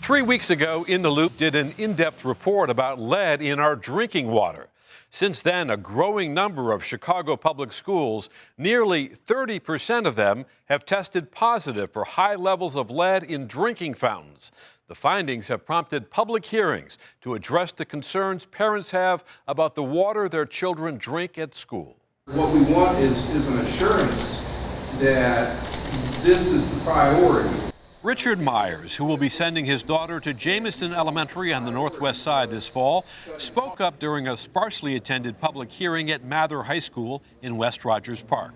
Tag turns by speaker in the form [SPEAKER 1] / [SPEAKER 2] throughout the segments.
[SPEAKER 1] 3 weeks ago, In the Loop did an in-depth report about lead in our drinking water. Since then, a growing number of Chicago public schools, nearly 30% of them, have tested positive for high levels of lead in drinking fountains. The findings have prompted public hearings to address the concerns parents have about the water their children drink at school.
[SPEAKER 2] What we want is an assurance that this is the priority.
[SPEAKER 1] Richard Myers, who will be sending his daughter to Jamison Elementary on the Northwest Side this fall, spoke up during a sparsely attended public hearing at Mather High School in West Rogers Park.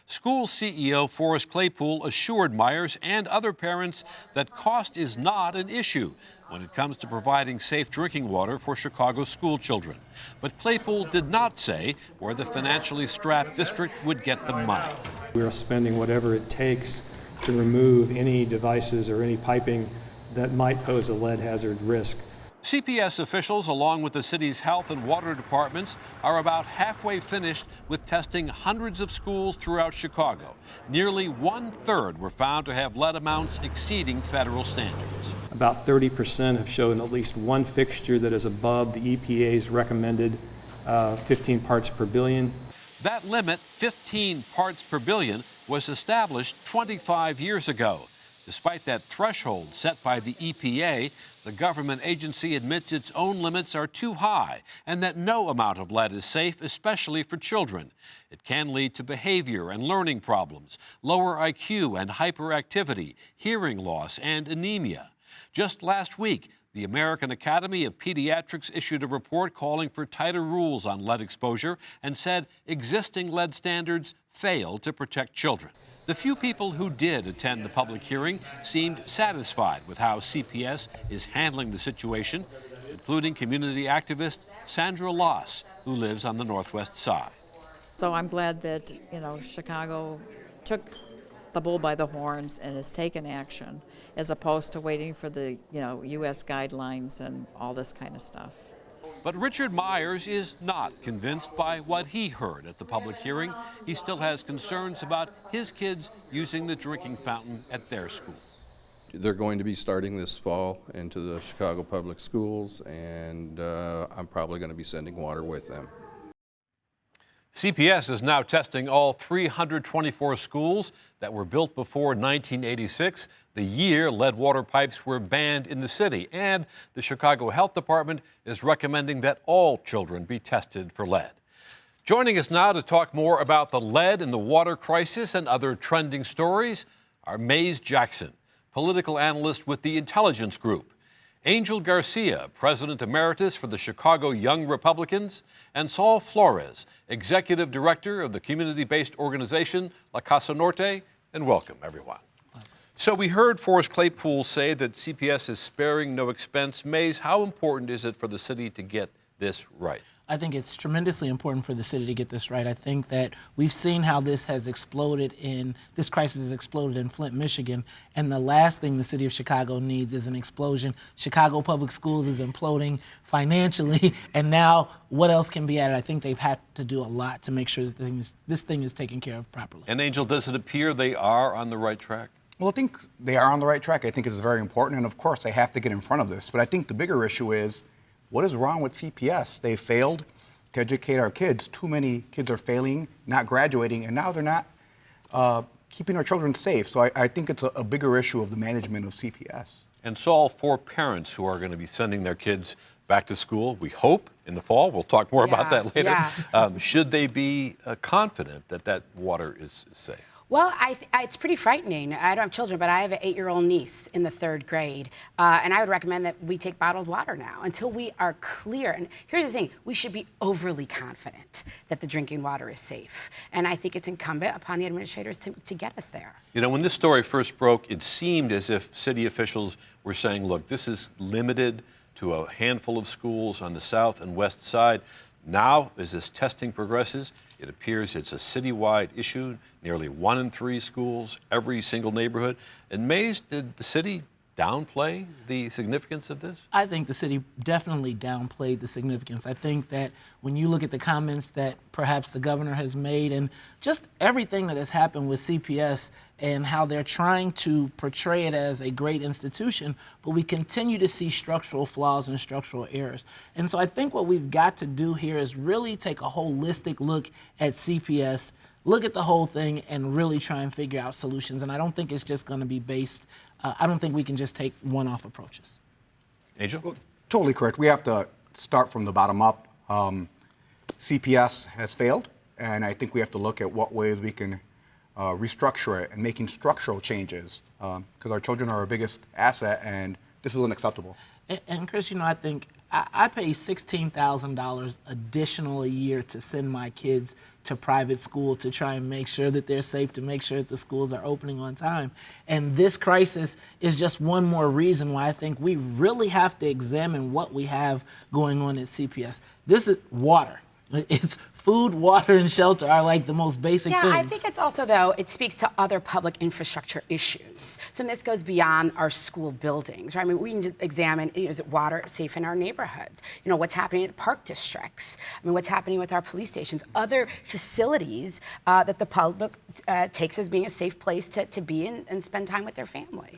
[SPEAKER 1] School CEO Forrest Claypool assured Myers and other parents that cost is not an issue when it comes to providing safe drinking water for Chicago school children. But Claypool did not say where the financially strapped district would get the money.
[SPEAKER 3] We are spending whatever it takes to remove any devices or any piping that might pose a lead hazard risk.
[SPEAKER 1] CPS officials, along with the city's health and water departments, are about halfway finished with testing hundreds of schools throughout Chicago. Nearly 1/3 were found to have lead amounts exceeding federal standards.
[SPEAKER 3] About 30% have shown at least one fixture that is above the EPA's recommended 15 parts per billion.
[SPEAKER 1] That limit, 15 parts per billion, was established 25 years ago. Despite that threshold set by the EPA, the government agency admits its own limits are too high and that no amount of lead is safe, especially for children. It can lead to behavior and learning problems, lower IQ and hyperactivity, hearing loss, and anemia. Just last week, the American Academy of Pediatrics issued a report calling for tighter rules on lead exposure and said existing lead standards fail to protect children. The few people who did attend the public hearing seemed satisfied with how CPS is handling the situation, including community activist Sandra Loss, who lives on the Northwest Side.
[SPEAKER 4] So I'm glad that, Chicago took the bull by the horns and has taken action, as opposed to waiting for the, U.S. guidelines and all this kind of stuff.
[SPEAKER 1] But Richard Myers is not convinced by what he heard at the public hearing. He still has concerns about his kids using the drinking fountain at their school.
[SPEAKER 5] They're going to be starting this fall into the Chicago public schools, and I'm probably going to be sending water with them.
[SPEAKER 1] CPS is now testing all 324 schools that were built before 1986, the year lead water pipes were banned in the city. And the Chicago Health Department is recommending that all children be tested for lead. Joining us now to talk more about the lead and the water crisis and other trending stories are Mays Jackson, political analyst with the Intelligence Group, Angel Garcia, President Emeritus for the Chicago Young Republicans, and Saul Flores, Executive Director of the community-based organization La Casa Norte, and welcome, everyone. So we heard Forrest Claypool say that CPS is sparing no expense. Mays, how important is it for the city to get this right?
[SPEAKER 6] I think it's tremendously important for the city to get this right. I think that we've seen how this crisis has exploded in Flint, Michigan, and the last thing the city of Chicago needs is an explosion. Chicago Public Schools is imploding financially, and now what else can be added? I think they've had to do a lot to make sure that this thing is taken care of properly.
[SPEAKER 1] And Angel, does it appear they are on the right track?
[SPEAKER 7] Well, I think they are on the right track. I think it's very important, and of course they have to get in front of this. But I think the bigger issue is, what is wrong with CPS? They failed to educate our kids. Too many kids are failing, not graduating, and now they're not keeping our children safe. So I think it's a bigger issue of the management of CPS.
[SPEAKER 1] And Saul, for parents who are going to be sending their kids back to school, we hope in the fall, we'll talk more about that later, should they be confident that that water is safe?
[SPEAKER 8] Well, it's pretty frightening. I don't have children, but I have an 8-year-old niece in the 3rd grade, and I would recommend that we take bottled water now until we are clear. And here's the thing, we should be overly confident that the drinking water is safe. And I think it's incumbent upon the administrators to get us there.
[SPEAKER 1] When this story first broke, it seemed as if city officials were saying, look, this is limited to a handful of schools on the south and west side. Now, as this testing progresses, it appears it's a citywide issue, nearly 1 in 3 schools, every single neighborhood. And Mays, did the city downplay the significance of this?
[SPEAKER 6] I think the city definitely downplayed the significance. I think that when you look at the comments that perhaps the governor has made and just everything that has happened with CPS and how they're trying to portray it as a great institution, but we continue to see structural flaws and structural errors. And so I think what we've got to do here is really take a holistic look at CPS, look at the whole thing, and really try and figure out solutions. And I don't think it's just going to be based, I don't think we can just take one-off approaches.
[SPEAKER 1] Angel?
[SPEAKER 7] Well, totally correct. We have to start from the bottom up. CPS has failed, and I think we have to look at what ways we can restructure it and making structural changes, because our children are our biggest asset, and this is unacceptable.
[SPEAKER 6] And Chris, you know, I think I pay $16,000 additional a year to send my kids to private school to try and make sure that they're safe, to make sure that the schools are opening on time. And this crisis is just one more reason why I think we really have to examine what we have going on at CPS. This is water. It's food, water, and shelter are like the most basic things.
[SPEAKER 8] I think it's also, though, it speaks to other public infrastructure issues. So this goes beyond our school buildings, right? I mean, we need to examine, is it water safe in our neighborhoods? You know, what's happening at park districts? I mean, what's happening with our police stations? Other facilities that the public takes as being a safe place to be in and spend time with their family.